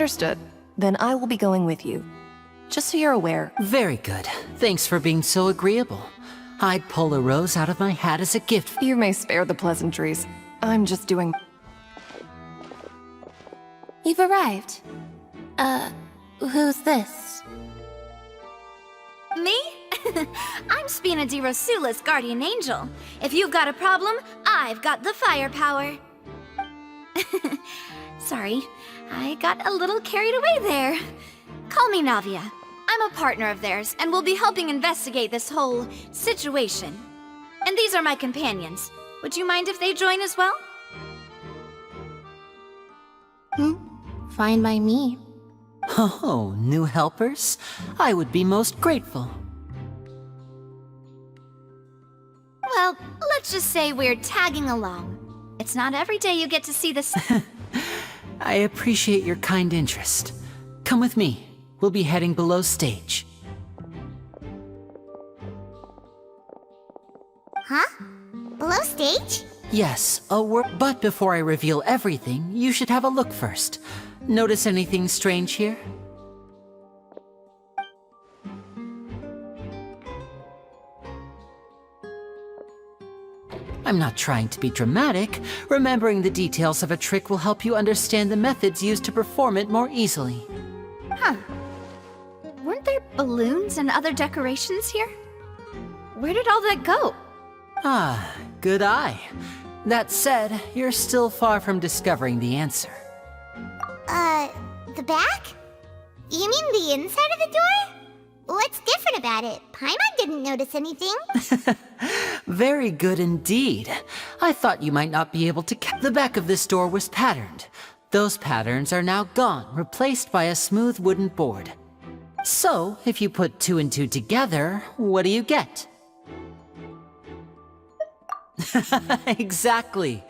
Understood. Then I will be going with you. Just so you're aware. Very good. Thanks for being so agreeable. I'd pull a rose out of my hat as a gift. You may spare the pleasantries. I'm just doing... You've arrived. Who's this? Me? I'm Dεяεcnσs' guardian angel. If you've got a problem, I've got the firepower. Sorry, I got a little carried away there. Call me Navia. I'm a partner of theirs, and will be helping investigate this whole situation. And these are my companions. Would you mind if they join as well? Fine by me. Oh, new helpers? I would be most grateful. Well, let's just say we're tagging along. It's not every day you get to see this. I appreciate your kind interest. Come with me. We'll be heading below stage. Huh? Below stage? Yes, but before I reveal everything, you should have a look first. Notice anything strange here? I'm not trying to be dramatic. Remembering the details of a trick will help you understand the methods used to perform it more easily. Huh. Weren't there balloons and other decorations here? Where did all that go? Ah, good eye. That said, you're still far from discovering the answer. The back? You mean the inside of the door? What's different about it? Paimon didn't notice anything. Very good indeed. I thought you might not be able to The back of this door was patterned. Those patterns are now gone, replaced by a smooth wooden board. So, if you put 2 and 2 together, what do you get? Exactly.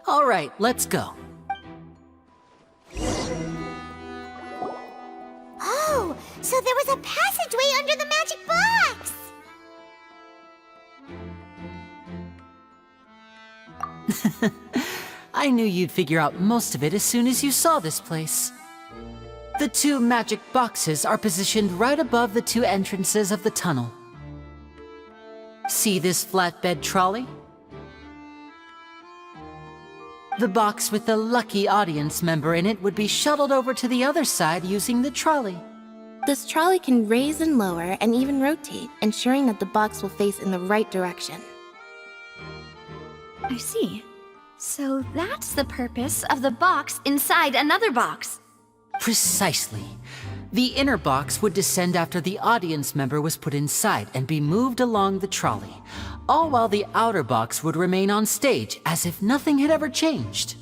All right, let's go. Oh, so there was a passageway under the magic box! I knew you'd figure out most of it as soon as you saw this place. The 2 magic boxes are positioned right above the 2 entrances of the tunnel. See this flatbed trolley? The box with the lucky audience member in it would be shuttled over to the other side using the trolley. This trolley can raise and lower and even rotate, ensuring that the box will face in the right direction. I see. So that's the purpose of the box inside another box. Precisely. The inner box would descend after the audience member was put inside and be moved along the trolley, all while the outer box would remain on stage as if nothing had ever changed.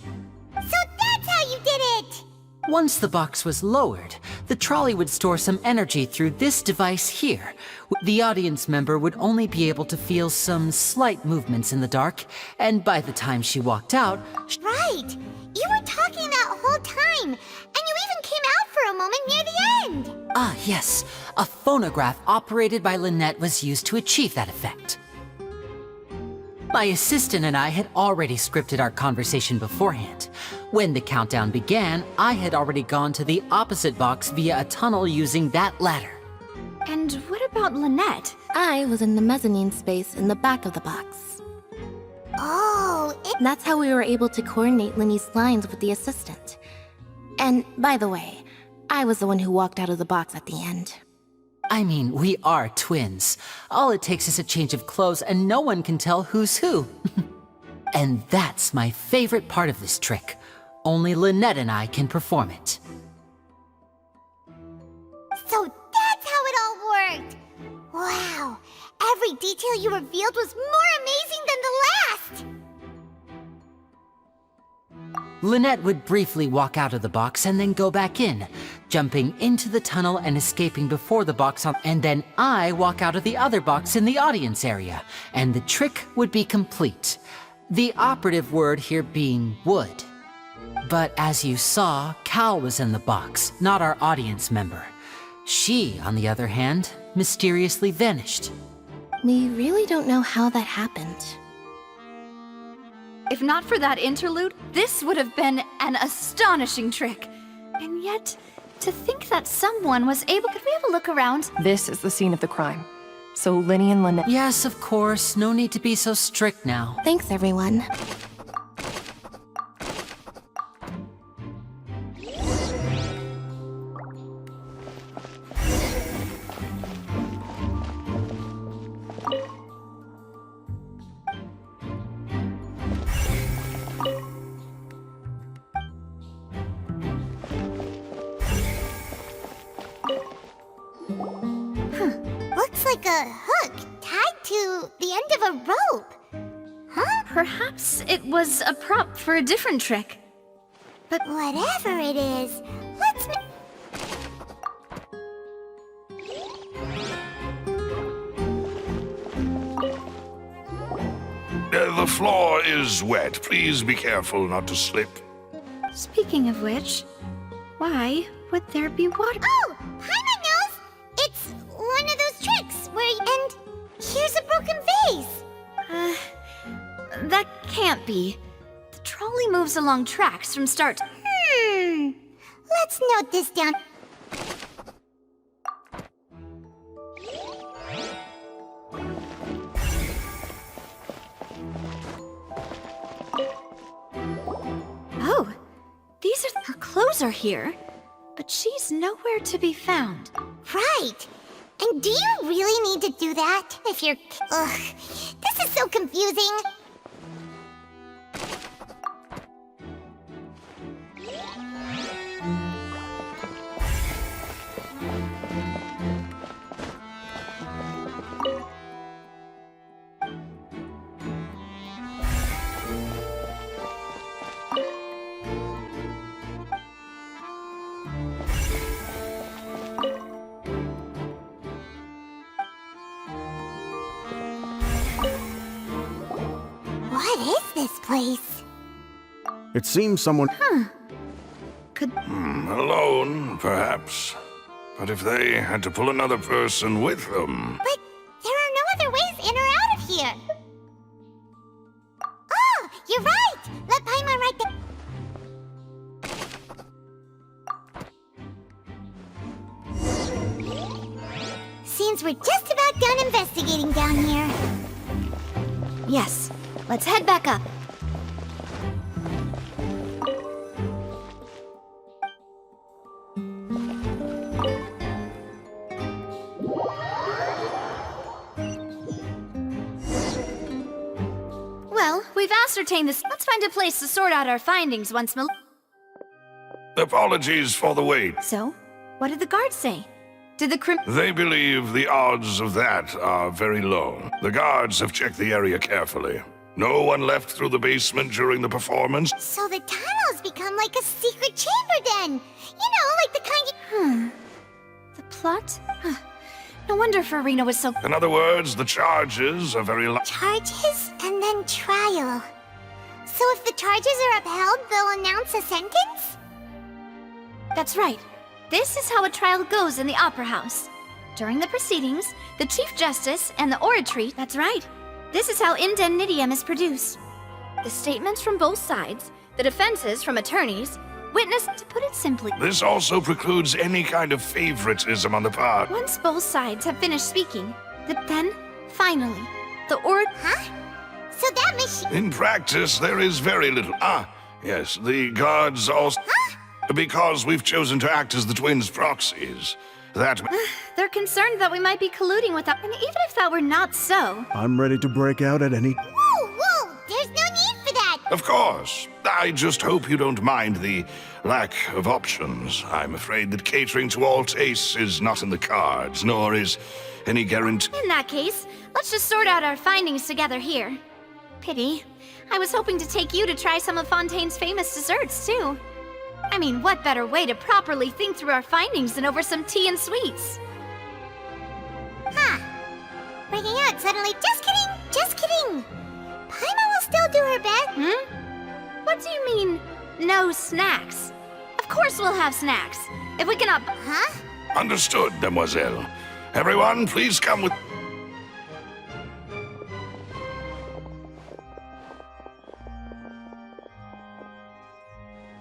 So that's how you did it! Once the box was lowered, the trolley would store some energy through this device here. The audience member would only be able to feel some slight movements in the dark, and by the time she walked out... Right! You were talking that whole time, and you even came out for a moment near the end! Ah, yes. A phonograph operated by Lynette was used to achieve that effect. My assistant and I had already scripted our conversation beforehand. When the countdown began, I had already gone to the opposite box via a tunnel using that ladder. And what about Lynette? I was in the mezzanine space in the back of the box. Oh, That's how we were able to coordinate Linny's lines with the assistant. And, by the way, I was the one who walked out of the box at the end. I mean, we are twins. All it takes is a change of clothes and no one can tell who's who. And that's my favorite part of this trick. Only Lynette and I can perform it. so that's how it all worked! Wow, every detail you revealed was more amazing than the last! Lynette would briefly walk out of the box and then go back in, jumping into the tunnel and escaping before the box and then I walk out of the other box in the audience area, and the trick would be complete. The operative word here being would. But as you saw, Cal was in the box, not our audience member. She, on the other hand, mysteriously vanished. We really don't know how that happened. If not for that interlude, this would have been an astonishing trick. And yet, to think that someone was able... Could we have a look around? This is the scene of the crime. So Linny and Lynette... Yes, of course. No need to be so strict now. Thanks, everyone. Looks like a hook tied to the end of a rope. Huh? Perhaps it was a prop for a different trick. But Whatever it is, let's The floor is wet. Please be careful not to slip. speaking of which, why would there be water? Oh, Paimon knows! It's one of those tricks where and here's a broken vase. That can't be. The trolley moves along tracks from start to... Let's note this down. Oh, these are... Her clothes are here, but she's nowhere to be found. Right. And do you really need to do that? If you're... Ugh, this is so confusing. What is this place? It seems someone... Alone, perhaps. But if they had to pull another person with them... But there are no other ways in or out of here. Oh, you're right. Let Paimon write the... Seems we're just about done investigating down here. Yes, let's head back up. Well, we've ascertained this. Let's find a place to sort out our findings once more. Apologies for the wait. So, what did the guards say? Did the They believe the odds of that are very low. The guards have checked the area carefully. No one left through the basement during the performance. So the tunnels become like a secret chamber then. You know, like the kind The plot? Huh. No wonder Farina was so... In other words, the charges are very charges and then trial. So if the charges are upheld, they'll announce a sentence? That's right. This is how a trial goes in the Opera House. During the proceedings, the Chief Justice and the oratory... That's right. This is how indemnitium is produced. The statements from both sides, the defenses from attorneys, witness... To put it simply, This also precludes any kind of favoritism on the part. once both sides have finished speaking, then, finally, the Huh? So that machine... In practice, there is very little. Yes, the guards also... Because we've chosen to act as the twins' proxies. That... They're concerned that we might be colluding with them. And even if that were not so... I'm ready to break out at any... Whoa, whoa! There's no need for that! Of course. I just hope you don't mind the lack of options. I'm afraid that catering to all tastes is not in the cards, nor is any guarantee... In that case, let's just sort out our findings together here. Pity. I was hoping to take you to try some of Fontaine's famous desserts, too. I mean, what better way to properly think through our findings than over some tea and sweets? Huh. Breaking out suddenly. Just kidding! Just kidding! Paimon will still do her best. What do you mean, no snacks? Of course we'll have snacks. If we cannot... Huh? Understood, mademoiselle. Everyone, please come with...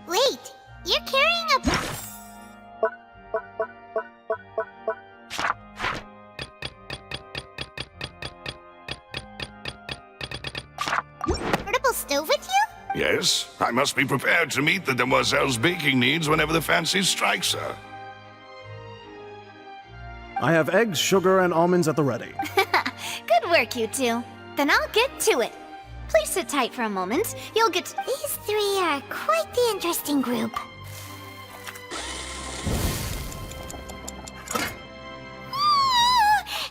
Wait, you're carrying a... stove with you? Yes, I must be prepared to meet the demoiselle's baking needs whenever the fancy strikes her. I have eggs, sugar, and almonds at the ready. Good work, you two. Then I'll get to it. Please sit tight for a moment. You'll get to... These three are quite the interesting group.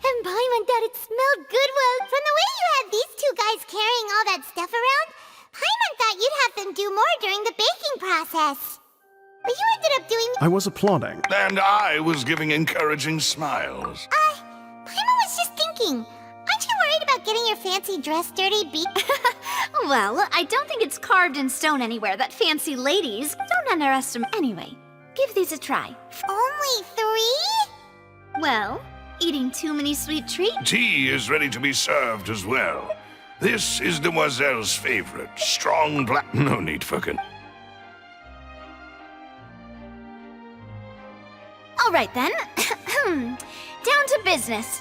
And Paimon thought it smelled good. Well, from the way you had these two guys carrying all that stuff around, Paimon thought you'd have them do more during the baking process. But you ended up doing... I was applauding. And I was giving encouraging smiles. Paimon was just thinking. Aren't you worried about getting your fancy dress dirty Well, I don't think it's carved in stone anywhere that fancy ladies don't underestimate. Anyway, give these a try. Only 3? Well, eating too many sweet treats? Tea is ready to be served as well. This is Demoiselle's favorite. Strong black... No need for All right then. Down to business.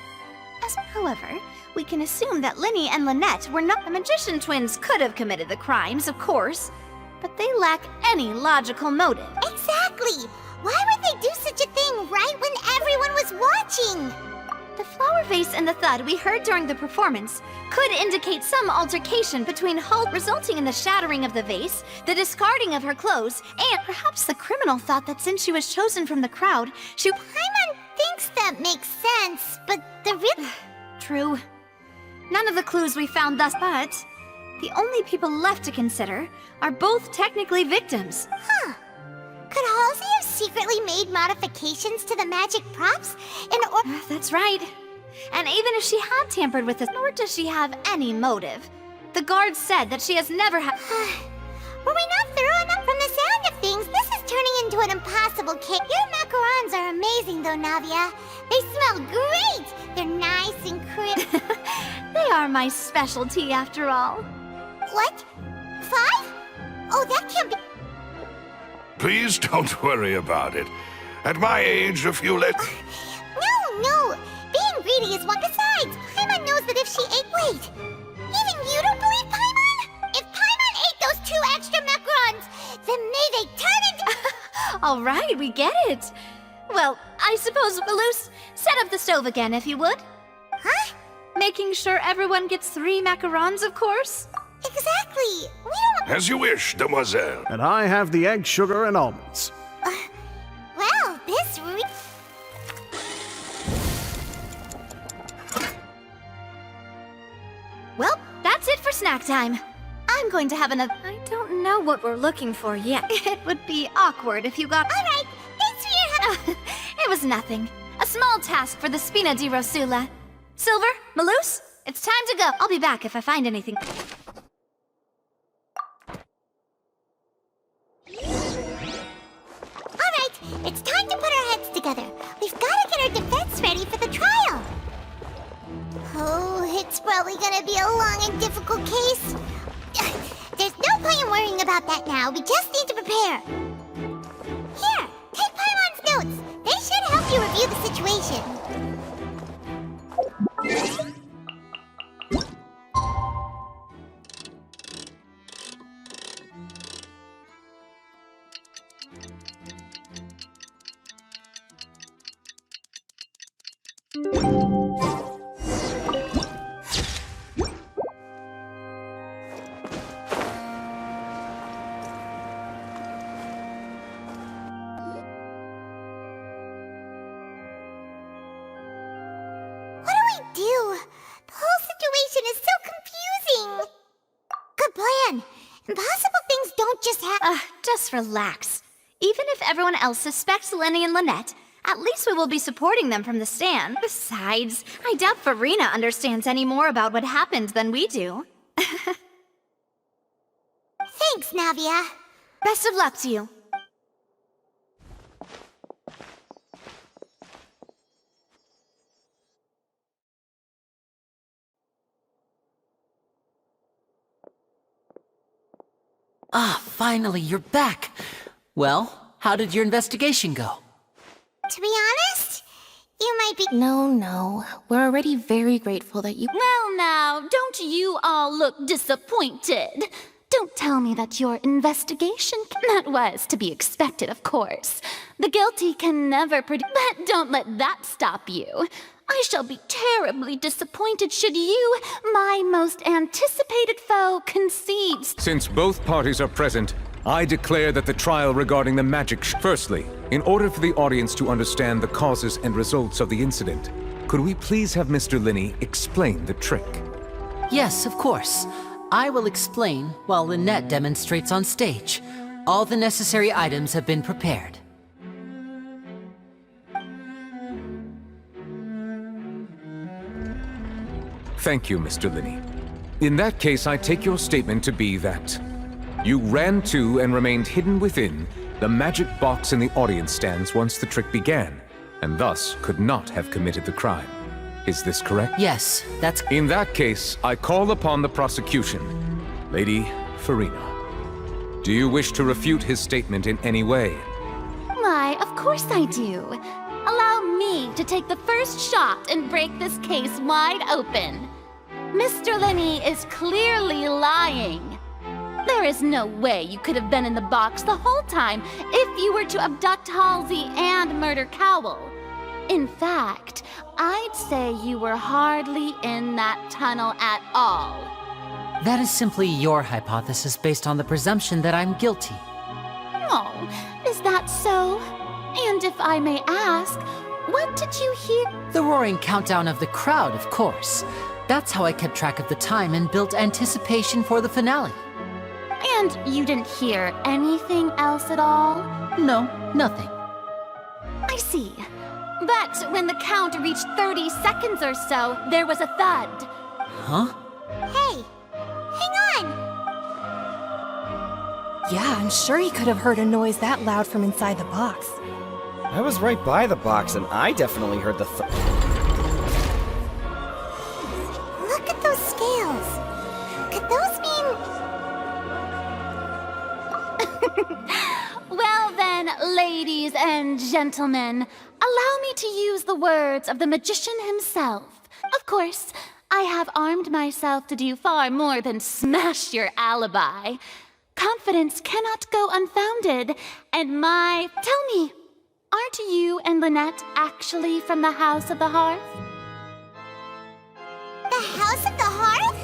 However, we can assume that Linny and Lynette were not... The magician twins could have committed the crimes, of course, but they lack any logical motive. Exactly! Why would they do such a thing right when everyone was watching? The flower vase and the thud we heard during the performance could indicate some altercation between Hull, resulting in the shattering of the vase, the discarding of her clothes, and perhaps the criminal thought that since she was chosen from the crowd, she... Paimon thinks that makes sense, but the real... True. None of the clues we found thus, but the only people left to consider are both technically victims. Huh. Could Halsey have secretly made modifications to the magic props in order... That's right. And even if she had tampered with it, nor does she have any motive. The guards said that she has never had... Were we not thorough enough? From the sound of things, this is turning into an impossible case. Your macarons are amazing, though, Navia. They smell great! They're nice and crisp. They are my specialty, after all. What? 5? Oh, that can't be... Please don't worry about it. At my age, a few less... No! Being greedy is one. Besides, Paimon knows that if she ate... Wait! Even you don't believe Paimon? If Paimon ate those 2 extra macarons, then may they turn into... All right, we get it. Well, I suppose, Malus, set up the stove again, if you would. Huh? Making sure everyone gets 3 macarons, of course. Exactly. We don't... As you wish, Demoiselle. And I have the egg, sugar, and almonds. Well, this... Well, that's it for snack time. I'm going to have another... I don't know what we're looking for yet. It would be awkward if you got... All right, thanks for your help. It was nothing. A small task for the Spina di Rosula. Silver, Malus, it's time to go. I'll be back if I find anything. All right, it's time to put our heads together. We've got to get our defense ready for the trial. Oh, it's probably gonna be a long and difficult case. There's no point in worrying about that now. We just need to prepare. Here, take Paimon's notes. They should help you review the situation. Impossible things don't just happen. Just relax. Even if everyone else suspects Lenny and Lynette, at least we will be supporting them from the stand. Besides, I doubt Farina understands any more about what happened than we do. Thanks, Navia. Best of luck to you. Finally, you're back. Well, how did your investigation go? To be honest, you might be... No. We're already very grateful that you... Well now, don't you all look disappointed? Don't tell me that your investigation... That was to be expected, of course. The guilty can never predict... But don't let that stop you. I shall be terribly disappointed should you, my most anticipated foe, concede. Since both parties are present, I declare that the trial regarding the magic... Firstly, in order for the audience to understand the causes and results of the incident, could we please have Mr. Linney explain the trick? Yes, of course. I will explain while Lynette demonstrates on stage. All the necessary items have been prepared. Thank you, Mr. Linney. In that case, I take your statement to be that you ran to and remained hidden within the magic box in the audience stands once the trick began, and thus could not have committed the crime. Is this correct? Yes, that's... In that case, I call upon the prosecution. Lady Farina, do you wish to refute his statement in any way? Why, of course I do. Allow me to take the first shot and break this case wide open. Mr. Linney is clearly lying. There is no way you could have been in the box the whole time if you were to abduct Halsey and murder Cowell. In fact, I'd say you were hardly in that tunnel at all. That is simply your hypothesis based on the presumption that I'm guilty. Oh, is that so? And if I may ask, what did you hear? The roaring countdown of the crowd, of course. That's how I kept track of the time and built anticipation for the finale. And you didn't hear anything else at all? No, nothing. I see. But when the count reached 30 seconds or so, there was a thud. Huh? Hey, hang on! Yeah, I'm sure he could have heard a noise that loud from inside the box. I was right by the box, and I definitely heard the Look at those scales. Could those mean... Well then, ladies and gentlemen, allow me to use the words of the magician himself. Of course, I have armed myself to do far more than smash your alibi. Confidence cannot go unfounded, and Tell me, aren't you and Lynette actually from the House of the Hearth? The House of the Hearth?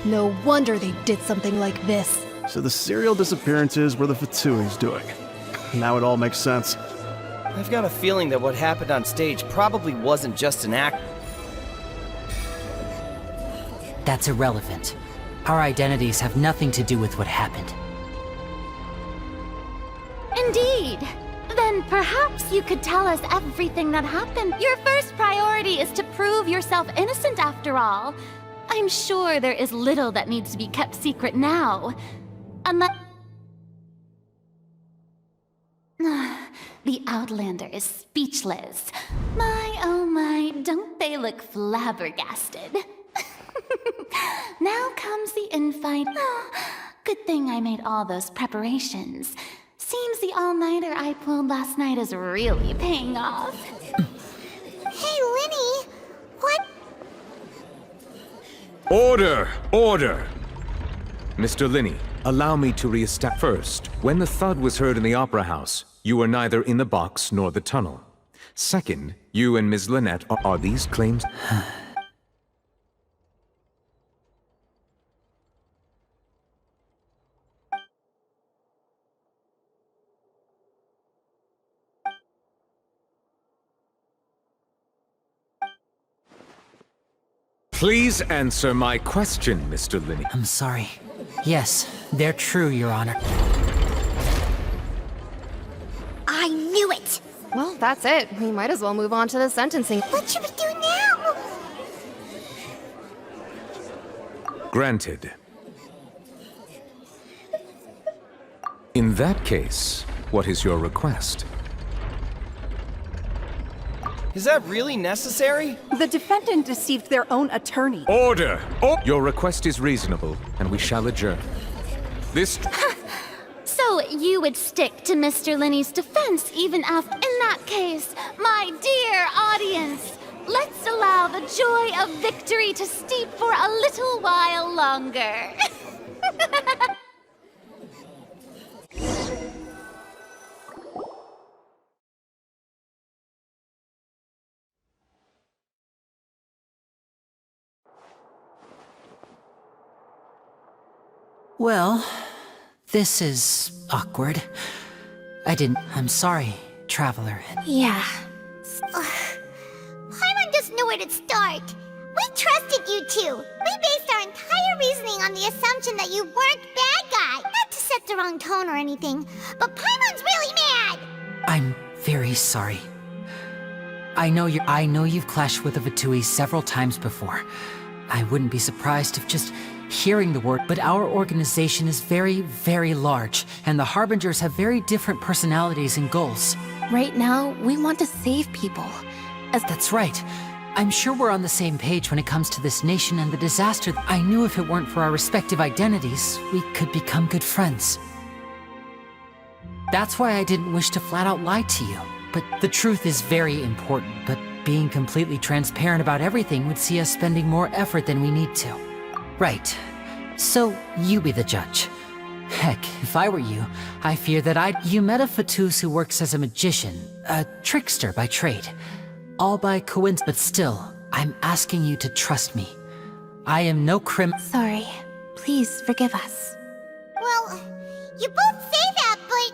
No wonder they did something like this. So the serial disappearances were the Fatsui's doing. Now it all makes sense. I've got a feeling that what happened on stage probably wasn't just an act. That's irrelevant. Our identities have nothing to do with what happened. Indeed. Then perhaps you could tell us everything that happened. Your first priority is to prove yourself innocent after all. I'm sure there is little that needs to be kept secret now. Unless... The Outlander is speechless. My, oh my, don't they look flabbergasted? Now comes the infight. Oh, good thing I made all those preparations. Seems the all-nighter I pulled last night is really paying off. Hey, Linny! What? Order! Order! Mr. Linney, allow me to re-establish. First, when the thud was heard in the Opera House, you were neither in the box nor the tunnel. Second, you and Ms. Lynette are these claims... Please answer my question, Mr. Linney. I'm sorry. Yes, they're true, Your Honor. I knew it! Well, that's it. We might as well move on to the sentencing. What should we do now? Granted. In that case, what is your request? Is that really necessary? The defendant deceived their own attorney. Order! Your request is reasonable, and we shall adjourn. This... So you would stick to Mr. Linney's defense even after... In that case, my dear audience, let's allow the joy of victory to steep for a little while longer. Well, this is awkward. I'm sorry, Traveler. Yeah. Paimon doesn't know where to start. We trusted you two. We based our entire reasoning on the assumption that you weren't bad guy. Not to set the wrong tone or anything, but Paimon's really mad. I'm very sorry. I know you've clashed with the Fatui several times before. I wouldn't be surprised if just hearing the word, but our organization is very, very large, and the Harbingers have very different personalities and goals. Right now, we want to save people. That's right. I'm sure we're on the same page when it comes to this nation and the disaster. I knew if it weren't for our respective identities, we could become good friends. That's why I didn't wish to flat out lie to you. But the truth is very important, but being completely transparent about everything would see us spending more effort than we need to. Right. So, you be the judge. Heck, if I were you, I fear that You met a Fatus who works as a magician, a trickster by trade. All by coincidence, but still, I'm asking you to trust me. I am no Sorry. Please forgive us. Well, you both say that, but...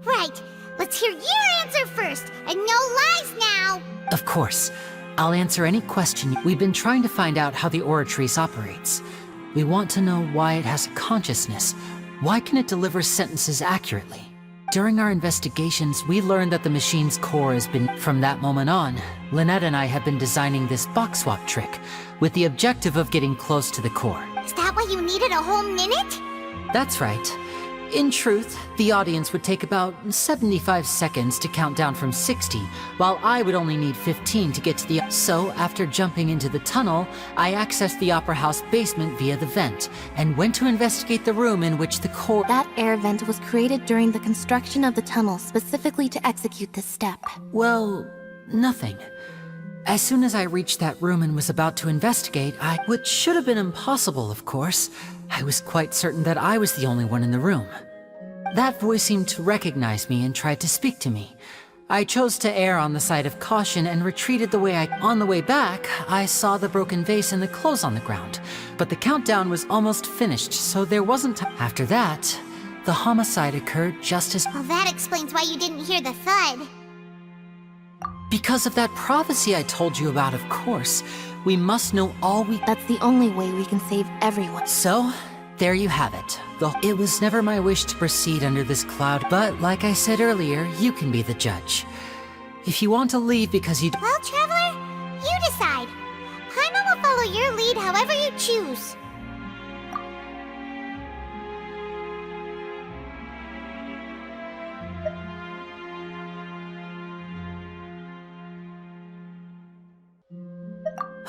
Right. Let's hear your answer first, and no lies now! Of course. I'll answer any question. We've been trying to find out how the Oratrice operates. We want to know why it has a consciousness. Why can it deliver sentences accurately? During our investigations, we learned that the machine's core has been... From that moment on, Lynette and I have been designing this box swap trick, with the objective of getting close to the core. Is that why you needed a whole minute? That's right. In truth, the audience would take about 75 seconds to count down from 60, while I would only need 15 to get to the... So, after jumping into the tunnel, I accessed the Opera House basement via the vent, and went to investigate the room in which the core... That air vent was created during the construction of the tunnel specifically to execute this step. Well, nothing. As soon as I reached that room and was about to investigate, which should have been impossible, of course, I was quite certain that I was the only one in the room. That voice seemed to recognize me and tried to speak to me. I chose to err on the side of caution and retreated the way On the way back, I saw the broken vase and the clothes on the ground, but the countdown was almost finished, so there wasn't time. After that, the homicide occurred just as... Well, that explains why you didn't hear the thud. Because of that prophecy I told you about, of course. We must know all we... That's the only way we can save everyone. So, there you have it. It was never my wish to proceed under this cloud, but like I said earlier, you can be the judge. If you want to leave because you... Well, Traveler, you decide. Paimon will follow your lead however you choose.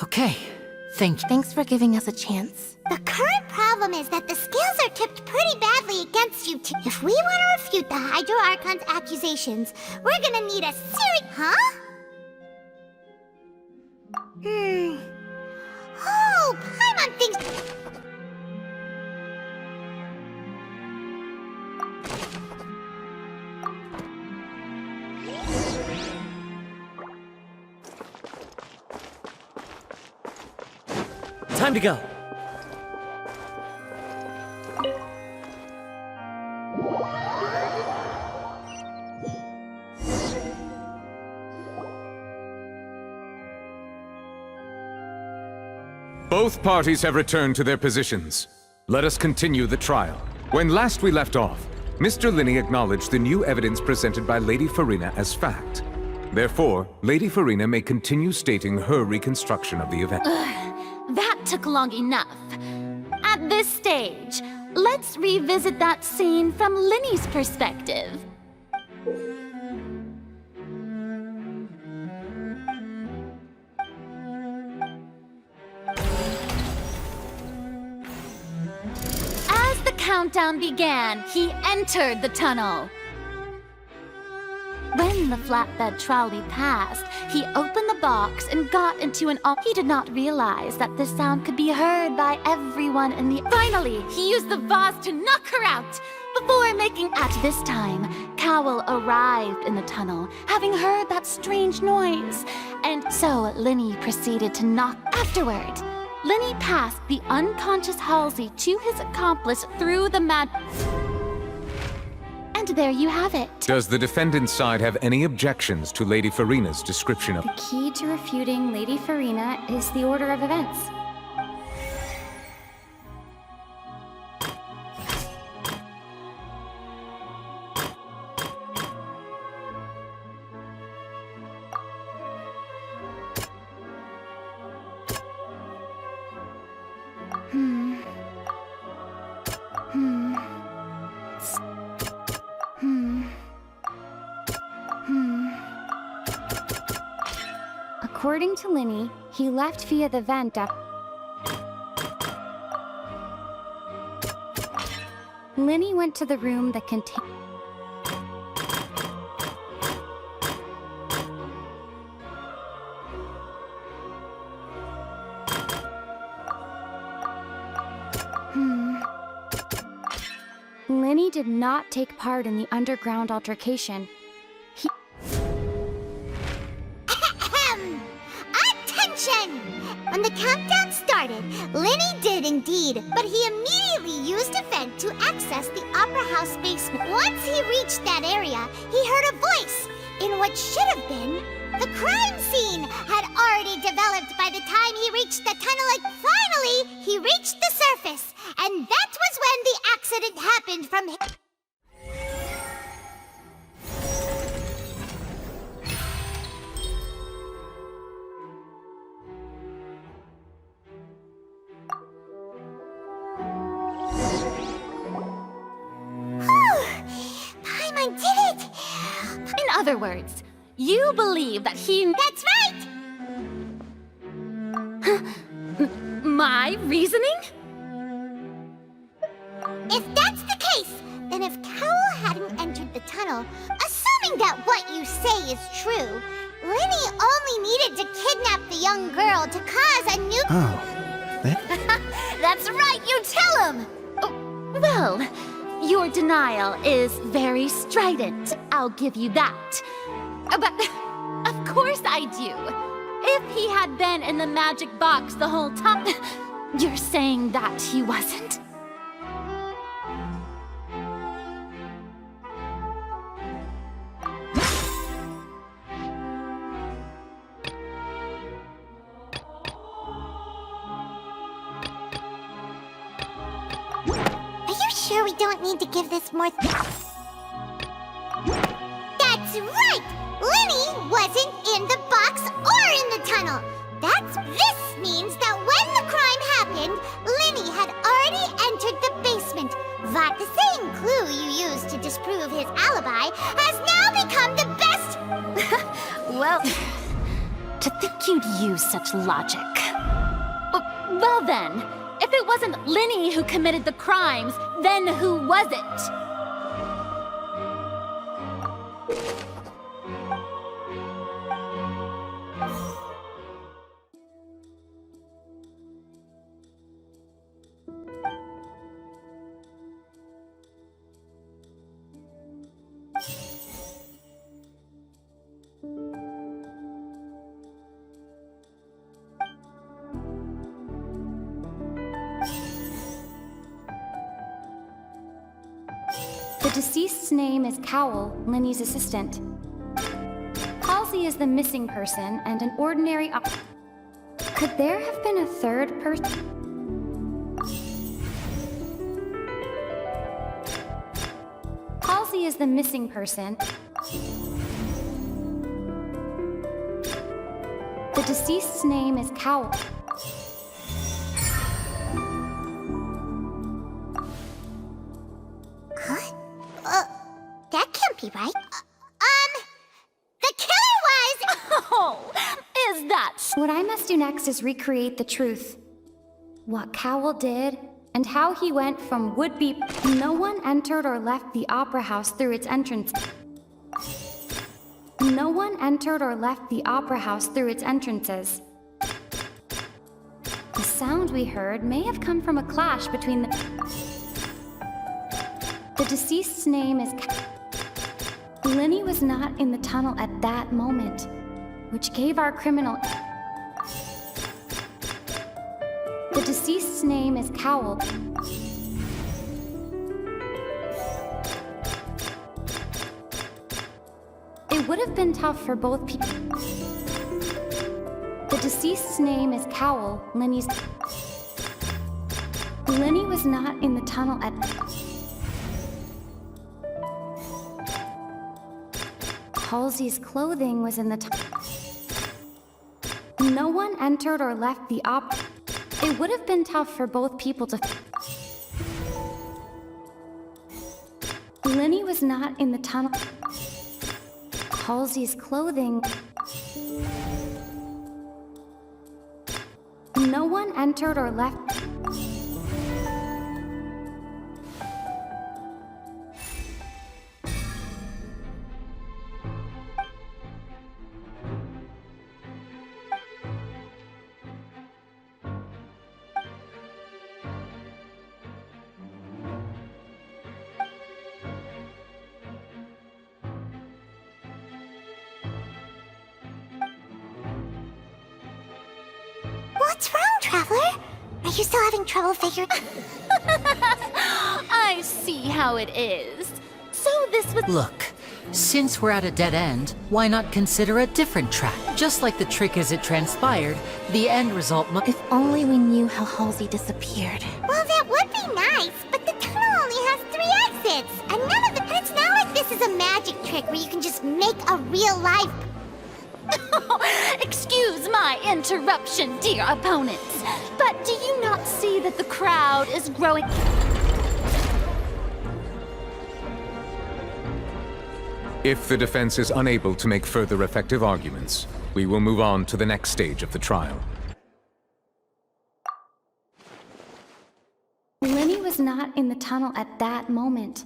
Okay, thank you. Thanks for giving us a chance. The current problem is that the scales are tipped pretty badly against you two. If we want to refute the Hydro Archon's accusations, we're gonna need a serious... Huh? Oh, Paimon thinks... Time to go. Both parties have returned to their positions. Let us continue the trial. When last we left off, Mr. Linney acknowledged the new evidence presented by Lady Farina as fact. Therefore, Lady Farina may continue stating her reconstruction of the event. That took long enough. At this stage, let's revisit that scene from Linney's perspective. As the countdown began, he entered the tunnel. When when the flatbed trolley passed, he opened the box and got into an He did not realize that this sound could be heard by everyone in the... Finally, he used the vase to knock her out. Before making... At this time, Cowell arrived in the tunnel, having heard that strange noise. And so Linny proceeded to knock afterward. Linny passed the unconscious Halsey to his accomplice through the And there you have it. Does the defendant's side have any objections to Lady Farina's description of... The key to refuting Lady Farina is the order of events. According to Linny, he left via the vent up. Linny went to the room that contained... Linny did not take part in the underground altercation. Attention! When the countdown started, Linny did indeed, but he immediately used a vent to access the Opera House basement. Once he reached that area, he heard a voice in what should have been the crime scene had already developed by the time he reached the tunnel. Finally, he reached the surface, and that was when the accident happened from him. Paimon did it! In other words, you believe that he... That's right! My reasoning? If that's the case, then if Cowell hadn't entered the tunnel, assuming that what you say is true, Linny only needed to kidnap the young girl to cause a new... Oh. That's right, you tell him! Well, your denial is very strident, I'll give you that. But, of course I do. If he had been in the magic box the whole time... You're saying that he wasn't? Are you sure we don't need to give this more... That's right! Linny wasn't in the box or in the tunnel! This means that when the crime happened, Linny had already entered the basement. But the same clue you used to disprove his alibi has now become the best... Well, to think you'd use such logic. Well then, if it wasn't Linny who committed the crimes, then who was it? The deceased's name is Cowell, Linny's assistant. Halsey is the missing person and an ordinary Could there have been a third person? Halsey is the missing person. The deceased's name is Cowell. That can't be right. The killer was... Oh, is that... What I must do next is recreate the truth. What Cowell did, and how he went from would-be... No one entered or left the Opera House through its entrance. No one entered or left the opera house through its entrances. The sound we heard may have come from a clash between the deceased's name is Lenny was not in the tunnel at that moment, which gave our criminal... The deceased's name is Cowell. It would have been tough for both people. The deceased's name is Cowell, Lenny was not in the tunnel at... Halsey's clothing was in the tunnel. No one entered or left the It would have been tough for both people to... Lenny was not in the tunnel. Halsey's clothing... No one entered or left... What's wrong, Traveler? Are you still having trouble figuring... I see how it is. So this was... Look, since we're at a dead end, why not consider a different track? Just like the trick as it transpired, the end result must... If only we knew how Halsey disappeared. Well, that would be nice, but the tunnel only has 3 exits. And none of the... And it's not like this is a magic trick where you can just make a real-life... Excuse my interruption, dear opponents, but do you not see that the crowd is growing? If the defense is unable to make further effective arguments, we will move on to the next stage of the trial. Lenny was not in the tunnel at that moment,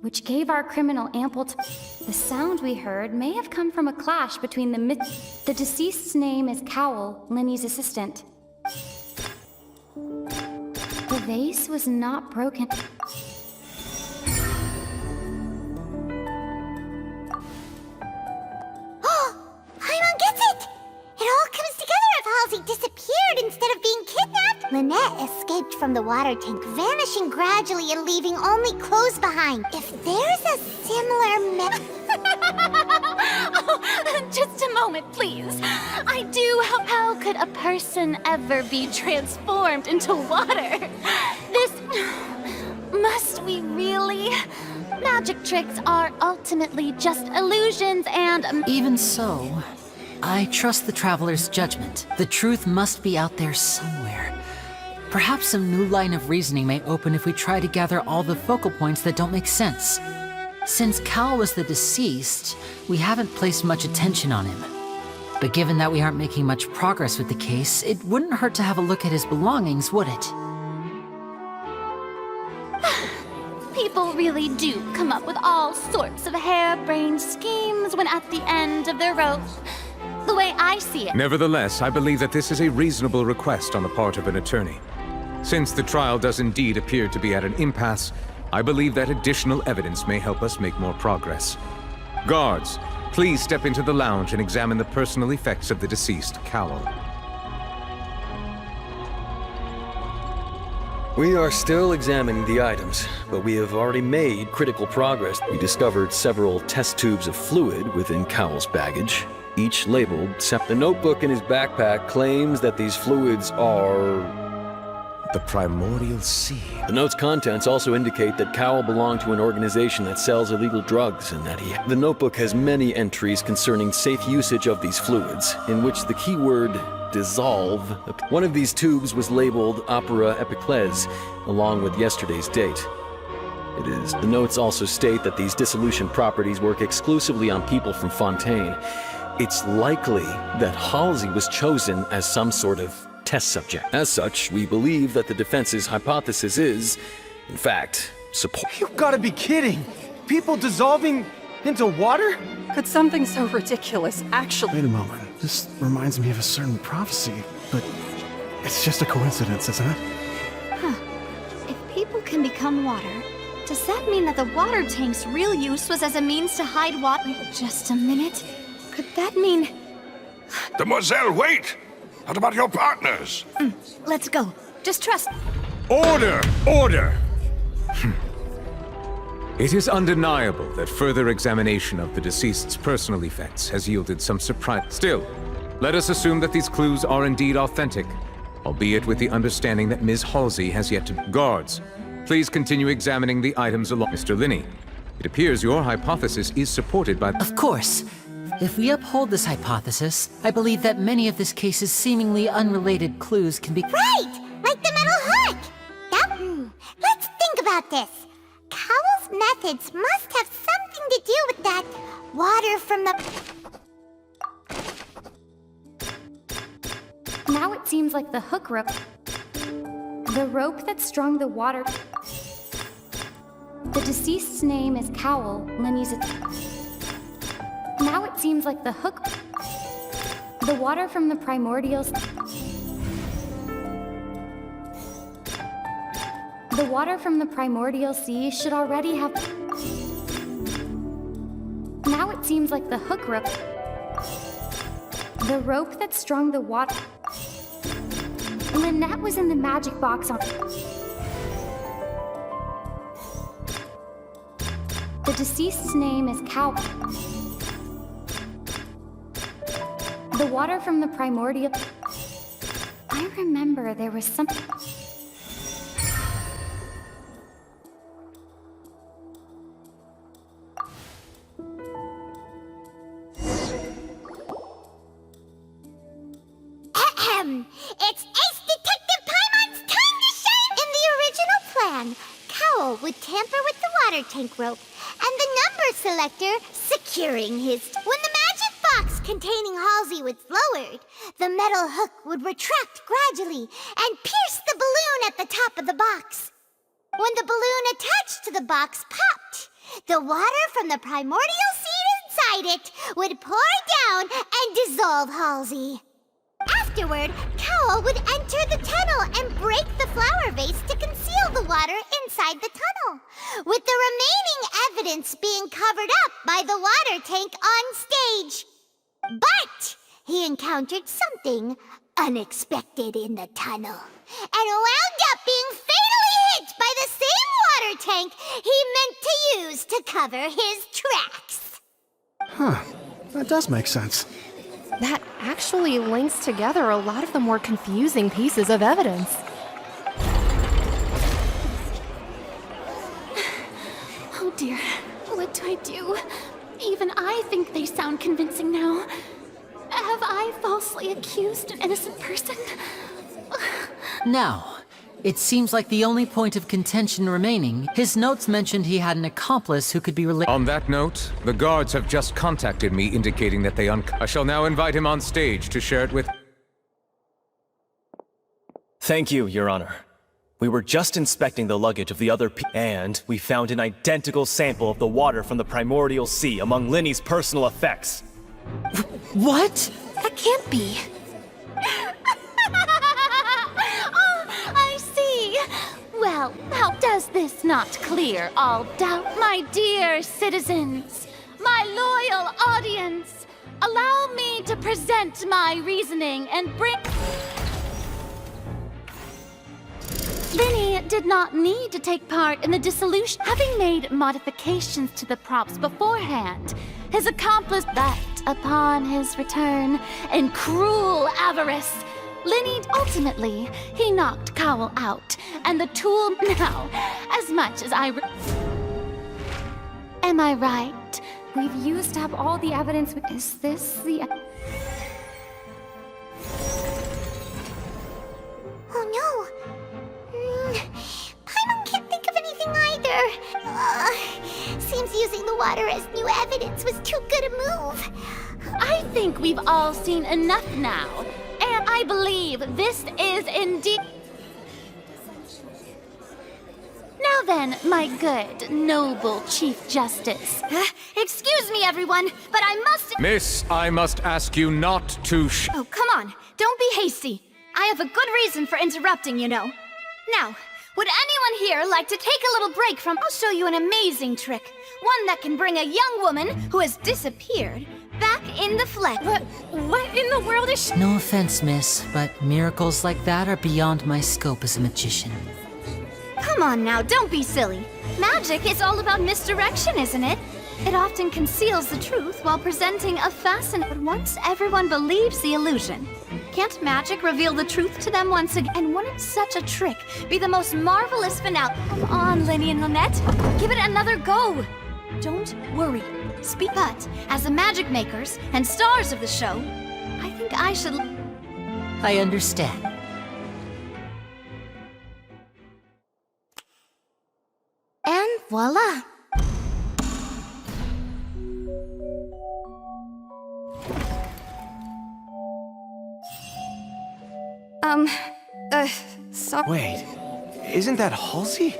which gave our criminal ample time. The sound we heard may have come from a clash between the deceased's name is Cowell, Lenny's assistant. The vase was not broken. Oh, Paimon gets it! It all comes together if Halsey disappeared instead of being kidnapped. Lynette escaped from the water tank, vanishing gradually and leaving only clothes behind. If there's a similar Oh, just a moment, please. I do. How could a person ever be transformed into water? This... Must we really? Magic tricks are ultimately just illusions and... Even so, I trust the Traveler's judgment. The truth must be out there somewhere. Perhaps some new line of reasoning may open if we try to gather all the focal points that don't make sense. Since Cal was the deceased, we haven't placed much attention on him. But given that we aren't making much progress with the case, it wouldn't hurt to have a look at his belongings, would it? People really do come up with all sorts of harebrained schemes when at the end of their rope. The way I see it. Nevertheless, I believe that this is a reasonable request on the part of an attorney. Since the trial does indeed appear to be at an impasse, I believe that additional evidence may help us make more progress. Guards, please step into the lounge and examine the personal effects of the deceased, Cowell. We are still examining the items, but we have already made critical progress. We discovered several test tubes of fluid within Cowell's baggage, each labeled except the notebook in his backpack claims that these fluids are... the primordial seed. The note's contents also indicate that Cowell belonged to an organization that sells illegal drugs and that The notebook has many entries concerning safe usage of these fluids, in which the keyword dissolve. One of these tubes was labeled Opera Epiclese, along with yesterday's date. The notes also state that these dissolution properties work exclusively on people from Fontaine. It's likely that Halsey was chosen as some sort of test subject. As such, we believe that the defense's hypothesis is, in fact, support. You gotta be kidding! People dissolving Into water? Could something so ridiculous actually... Wait a moment. This reminds me of a certain prophecy, but it's just a coincidence, isn't it? If people can become water, does that mean that the water tank's real use was as a means to hide water? Just a minute. Could that mean... Demoiselle, wait! What about your partners? Let's go. Just trust... Order! Order! It is undeniable that further examination of the deceased's personal effects has yielded some surprise. Still, let us assume that these clues are indeed authentic, albeit with the understanding that Ms. Halsey has yet to... Guards, please continue examining the items along... Mr. Linney, it appears your hypothesis is supported by... Of course. If we uphold this hypothesis, I believe that many of this case's seemingly unrelated clues can be... Right! Like the metal hook! Let's think about this. Cowell's methods must have something to do with that water from the... Now it seems like the hook rope. The rope that strung the water... The deceased's name is Cowell, Lenny's... Now it seems like the hook... The water from the primordials... The water from the primordial sea should already have... Now it seems like the hook rope... The rope that strung the water... Lynette was in the magic box on... The deceased's name is Cow... The water from the primordial... I remember there was something... It's Ace Detective Paimon's time to shine! In the original plan, Cowell would tamper with the water tank rope and the number selector securing his... When the magic box containing Halsey was lowered, the metal hook would retract gradually and pierce the balloon at the top of the box. When the balloon attached to the box popped, the water from the primordial seed inside it would pour down and dissolve Halsey. Afterward, Cowell would enter the tunnel and break the flower vase to conceal the water inside the tunnel, with the remaining evidence being covered up by the water tank on stage. But he encountered something unexpected in the tunnel, and wound up being fatally hit by the same water tank he meant to use to cover his tracks. Huh. That does make sense. That actually links together a lot of the more confusing pieces of evidence. Oh dear, what do I do? Even I think they sound convincing now. Have I falsely accused an innocent person? Now, it seems like the only point of contention remaining, his notes mentioned he had an accomplice who could be related. On that note, the guards have just contacted me indicating that they I shall now invite him on stage to share it with... Thank you, Your Honor. We were just inspecting the luggage of the other and we found an identical sample of the water from the primordial sea among Linny's personal effects. What? That can't be. Well, how does this not clear all doubt, my dear citizens? My loyal audience, allow me to present my reasoning and bring... Linny did not need to take part in the dissolution, having made modifications to the props beforehand. His accomplice that, upon his return, in cruel avarice, Linny ultimately, he knocked Cowell out, and the tool now, as much as I... Am I right? We've used up all the evidence. Is this the... Oh no! Paimon can't think of anything either. Seems using the water as new evidence was too good a move. I think we've all seen enough now. And I believe this is indeed... Now Now then, my good, noble Chief Justice. Excuse me, everyone, but I must... Miss, I must ask you not to Oh, come on. Don't be hasty. I have a good reason for interrupting, you know. Now, would anyone here like to take a little break from... I'll show you an amazing trick. One that can bring a young woman who has disappeared back in the flesh. What in the world is No offense, miss, but miracles like that are beyond my scope as a magician. Come on now, don't be silly. Magic is all about misdirection, isn't it? It often conceals the truth while presenting a But once everyone believes the illusion, can't magic reveal the truth to them once again? And wouldn't such a trick be the most marvelous finale? Come on, Lyney and Lynette. Give it another go. Don't worry. Speak. But as the magic makers and stars of the show, I think I should... I understand. And voila! Sorry. Wait, isn't that Halsey?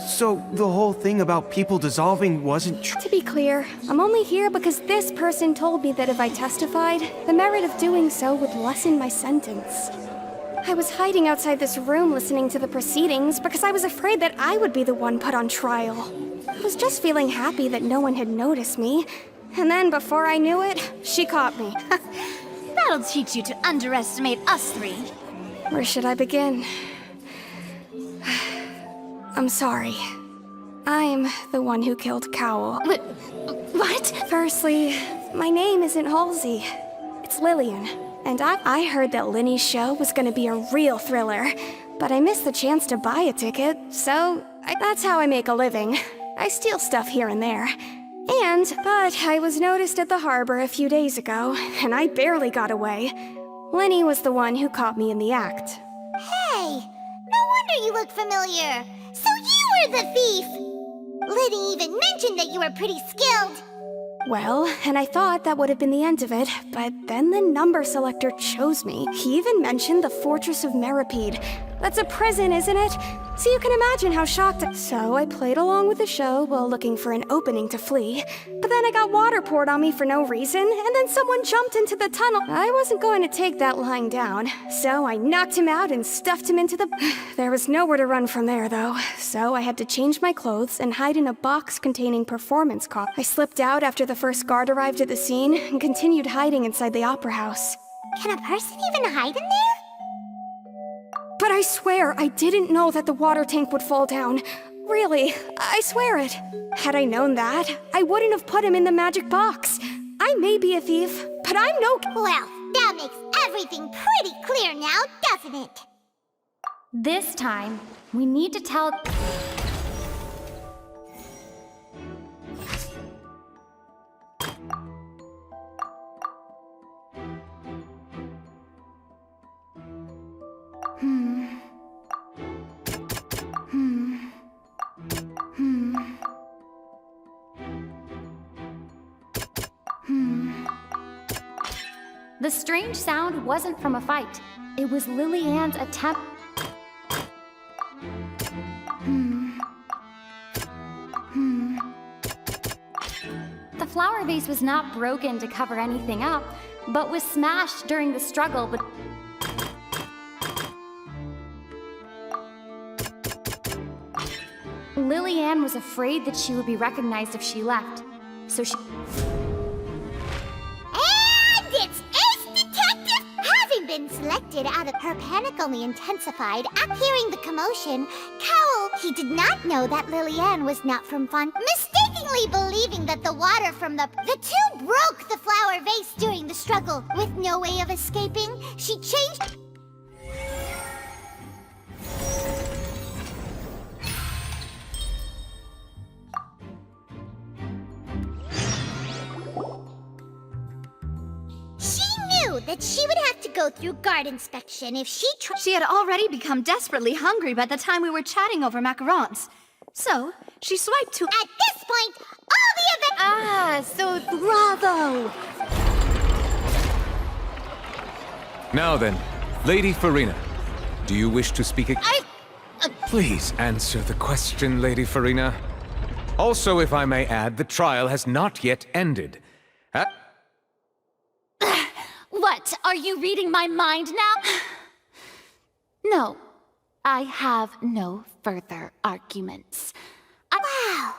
So the whole thing about people dissolving wasn't true? To be clear, I'm only here because this person told me that if I testified, the merit of doing so would lessen my sentence. I was hiding outside this room listening to the proceedings because I was afraid that I would be the one put on trial. I was just feeling happy that no one had noticed me. And then, before I knew it, she caught me. That'll teach you to underestimate us three. Where should I begin? I'm sorry. I'm the one who killed Cowell. What? Firstly, my name isn't Halsey. It's Lillian. And I heard that Lyney's show was gonna be a real thriller, but I missed the chance to buy a ticket, so that's how I make a living. I steal stuff here and there. But I was noticed at the harbor a few days ago, and I barely got away. Lyney was the one who caught me in the act. Hey, no wonder you look familiar. So you were the thief! Liddy even mentioned that you were pretty skilled. Well, and I thought that would have been the end of it, but then the number selector chose me. He even mentioned the Fortress of Meripede. That's a prison, isn't it? So you can imagine how shocked So I played along with the show while looking for an opening to flee. But then I got water poured on me for no reason, and then someone jumped into the tunnel. I wasn't going to take that lying down, so I knocked him out and stuffed him into the... There was nowhere to run from there, though, so I had to change my clothes and hide in a box containing performance costumes. I slipped out after the first guard arrived at the scene and continued hiding inside the opera house. Can a person even hide in there? But I swear, I didn't know that the water tank would fall down. Really, I swear it. Had I known that, I wouldn't have put him in the magic box. I may be a thief, but I'm no... Well, that makes everything pretty clear now, doesn't it? This time, we need to tell... The strange sound wasn't from a fight. It was Lily-Ann's attempt... The flower vase was not broken to cover anything up, but was smashed during the struggle with... Lily-Ann was afraid that she would be recognized if she left, so she... Been selected out of her panic only intensified at hearing the commotion. Cowell, he did not know that Lily-Ann was not from mistakenly believing that the water from the two broke the flower vase during the struggle. With no way of escaping, she changed... that she would have to go through guard inspection if she She had already become desperately hungry by the time we were chatting over macarons. So, she swiped to... At this point, all the events... Ah, so bravo! Now then, Lady Farina, do you wish to speak Please answer the question, Lady Farina. Also, if I may add, the trial has not yet ended. What? Are you reading my mind now? No. I have no further arguments. Wow!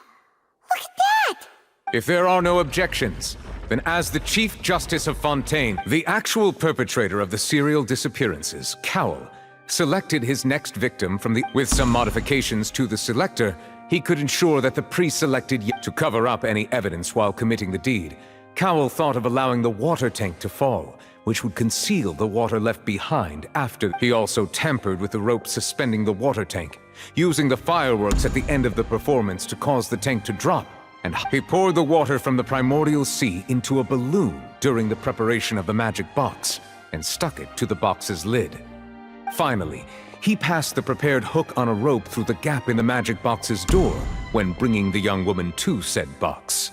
Look at that! If there are no objections, then as the Chief Justice of Fontaine, the actual perpetrator of the serial disappearances, Cowell, selected his next victim from the... With some modifications to the selector, he could ensure that the pre-selected... To cover up any evidence while committing the deed, Cowell thought of allowing the water tank to fall, which would conceal the water left behind after. He also tampered with the rope suspending the water tank, using the fireworks at the end of the performance to cause the tank to drop, and he poured the water from the primordial sea into a balloon during the preparation of the magic box, and stuck it to the box's lid. Finally, he passed the prepared hook on a rope through the gap in the magic box's door when bringing the young woman to said box.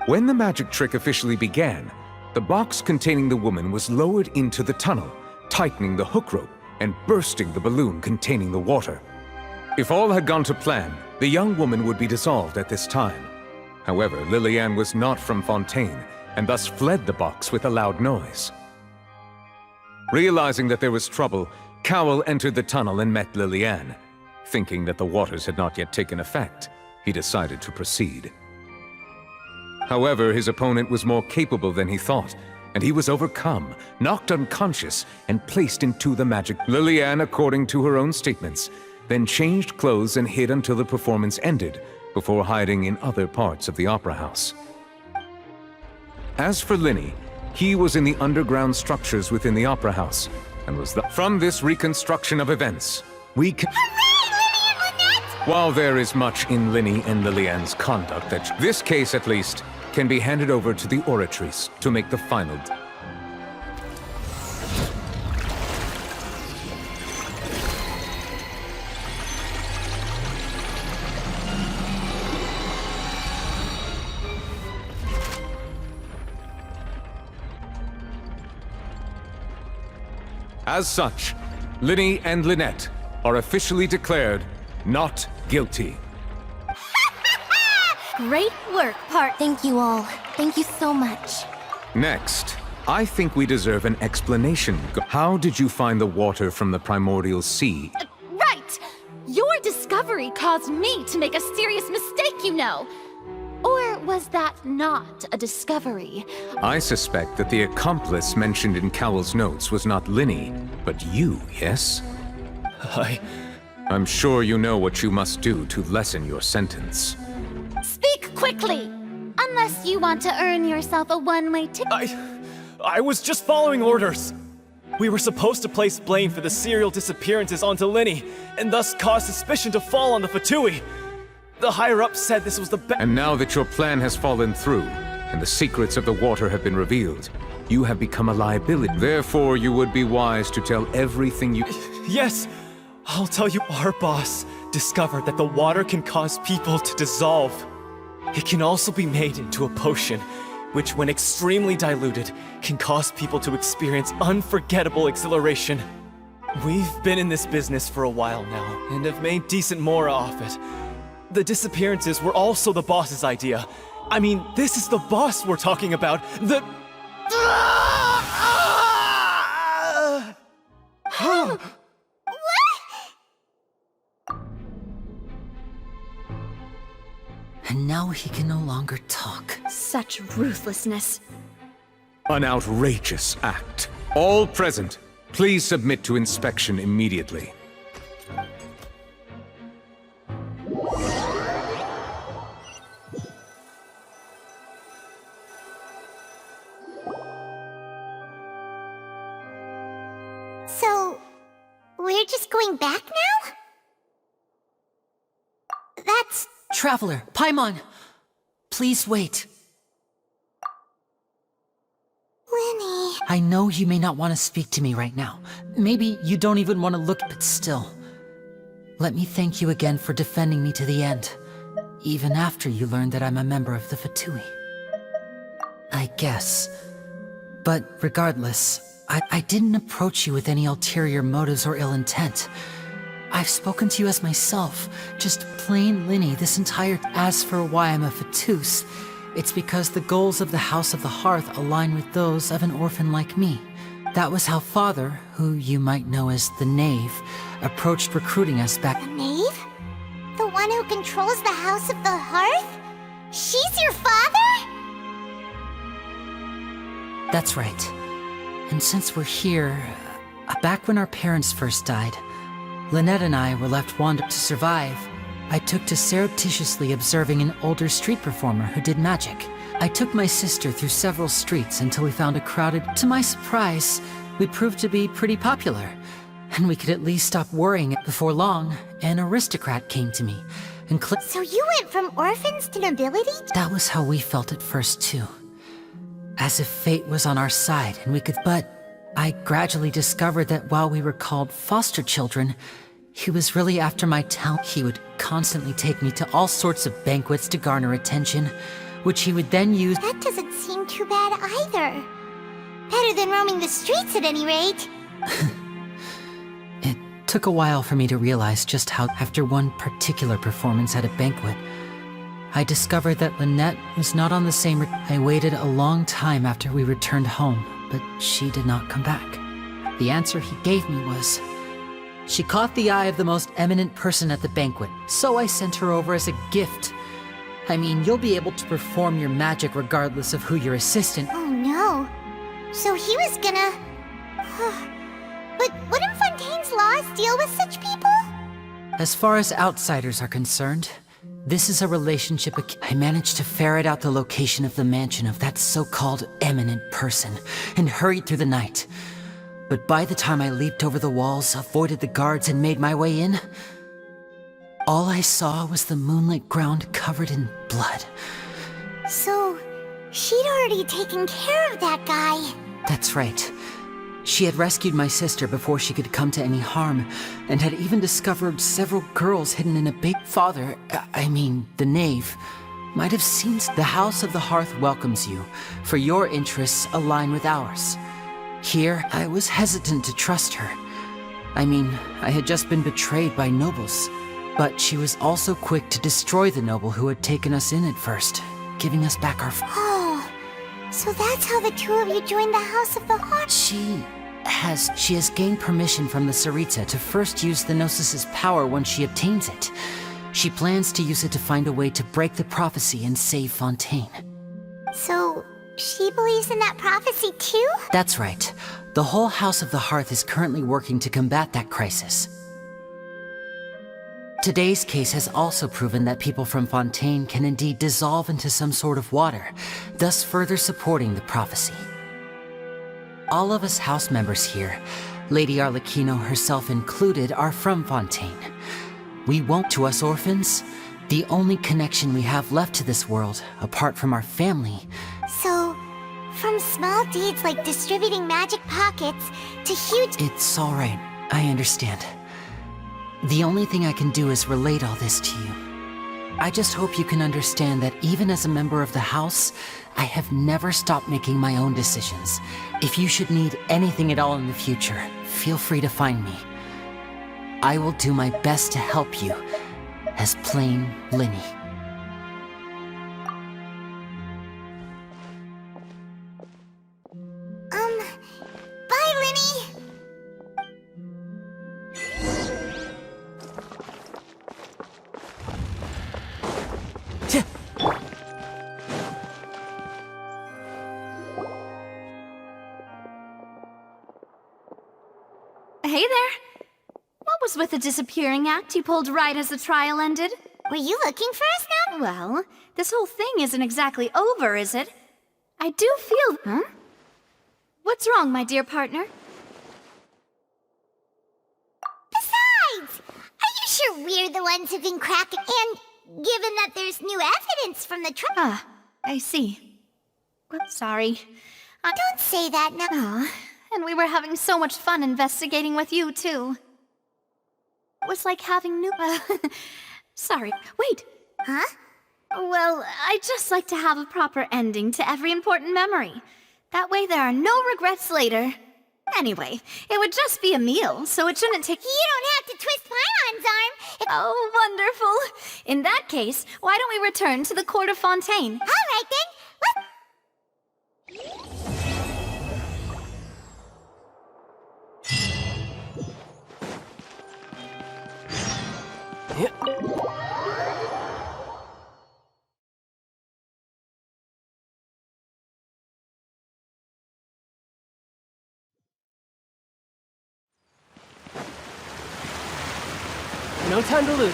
When the magic trick officially began, the box containing the woman was lowered into the tunnel, tightening the hook rope and bursting the balloon containing the water. If all had gone to plan, the young woman would be dissolved at this time. However, Lily-Anne was not from Fontaine, and thus fled the box with a loud noise. Realizing that there was trouble, Cowell entered the tunnel and met Lily-Anne. Thinking that the waters had not yet taken effect, he decided to proceed. However, his opponent was more capable than he thought, and he was overcome, knocked unconscious, and placed into the magic. Lily-Anne, according to her own statements, then changed clothes and hid until the performance ended, before hiding in other parts of the opera house. As for Linny, he was in the underground structures within the opera house, and was from this reconstruction of events, we can... While there is much in Linny and Lily-Anne's conduct that this case, at least, can be handed over to the Oratrice to make the final. As such, Linny and Lynette are officially declared not guilty. Great work, Thank you all. Thank you so much. Next, I think we deserve an explanation. How did you find the water from the primordial sea? Right! Your discovery caused me to make a serious mistake, you know. Or was that not a discovery? I suspect that the accomplice mentioned in Cowell's notes was not Linny, but you, yes? I'm sure you know what you must do to lessen your sentence. Speak quickly! Unless you want to earn yourself a one-way ticket. I was just following orders. We were supposed to place blame for the serial disappearances onto Linny, and thus cause suspicion to fall on the Fatui. The higher-ups said this was the best. And now that your plan has fallen through, and the secrets of the water have been revealed, you have become a liability. Therefore, you would be wise to tell everything you... Yes! I'll tell you, our boss discovered that the water can cause people to dissolve. It can also be made into a potion, which when extremely diluted, can cause people to experience unforgettable exhilaration. We've been in this business for a while now, and have made decent mora off it. The disappearances were also the boss's idea. I mean, this is the boss we're talking about. The... And now he can no longer talk. Such ruthlessness. An outrageous act. All present, please submit to inspection immediately. So, we're just going back now? That's... Traveler, Paimon! Please wait. Linny... I know you may not want to speak to me right now. Maybe you don't even want to look, but still. Let me thank you again for defending me to the end, even after you learned that I'm a member of the Fatui. I guess. But regardless, I didn't approach you with any ulterior motives or ill intent. I've spoken to you as myself, just plain Linny this entire... As for why I'm a Tσdσs, it's because the goals of the House of the Hearth align with those of an orphan like me. That was how Father, who you might know as the Knave, approached recruiting us back... The Knave? The one who controls the House of the Hearth? She's your father? That's right. And since we're here, back when our parents first died, Lynette and I were left wandered to survive. I took to surreptitiously observing an older street performer who did magic. I took my sister through several streets until we found a crowded... To my surprise, we proved to be pretty popular. And we could at least stop worrying. Before long, an aristocrat came to me and So you went from orphans to nobility? That was how we felt at first, too. As if fate was on our side and we could... But I gradually discovered that while we were called foster children, he was really after my talent. He would constantly take me to all sorts of banquets to garner attention, which he would then use... That doesn't seem too bad either. Better than roaming the streets at any rate. It took a while for me to realize just how... After one particular performance at a banquet, I discovered that Lynette was not on the same... I waited a long time after we returned home, but she did not come back. The answer he gave me was... She caught the eye of the most eminent person at the banquet, so I sent her over as a gift. I mean, you'll be able to perform your magic regardless of who your assistant... Oh no. So he was gonna... But wouldn't Fontaine's laws deal with such people? As far as outsiders are concerned, this is a relationship... I managed to ferret out the location of the mansion of that so-called eminent person, and hurried through the night. But by the time I leaped over the walls, avoided the guards, and made my way in, all I saw was the moonlit ground covered in blood. So, she'd already taken care of that guy. That's right. She had rescued my sister before she could come to any harm, and had even discovered several girls hidden in a big... Father, the Knave, might have seen... The House of the Hearth welcomes you, for your interests align with ours. Here, I was hesitant to trust her. I had just been betrayed by nobles. But she was also quick to destroy the noble who had taken us in at first, giving us back our... Oh, so that's how the two of you joined the House of the Hearth? She has gained permission from the cσrчяigντ to first use the Gnosis' power when she obtains it. She plans to use it to find a way to break the prophecy and save Fontaine. So, she believes in that prophecy too? That's right. The whole House of the Hearth is currently working to combat that crisis. Today's case has also proven that people from Fontaine can indeed dissolve into some sort of water, thus further supporting the prophecy. All of us house members here, Lady Arlecchino herself included, are from Fontaine. We won't... To us orphans, the only connection we have left to this world, apart from our family... So, from small deeds like distributing magic pockets to huge... It's all right. I understand. The only thing I can do is relate all this to you. I just hope you can understand that even as a member of the house, I have never stopped making my own decisions. If you should need anything at all in the future, feel free to find me. I will do my best to help you, as plain Linny. Bye, Linny! Hey there! What was with the disappearing act you pulled right as the trial ended? Were you looking for us now? Well, this whole thing isn't exactly over, is it? I do feel... Huh? What's wrong, my dear partner? Besides, are you sure we're the ones who've been cracking? And given that there's new evidence from the trial... Ah, I see. I'm sorry. Don't say that now. Oh, and we were having so much fun investigating with you, too. It was like having new... Sorry, wait. Huh? Well, I'd just like to have a proper ending to every important memory. That way there are no regrets later. Anyway, it would just be a meal, so it shouldn't take— You don't have to twist Paimon's arm. Oh, wonderful. In that case, why don't we return to the court of Fontaine? All right then. No time to lose.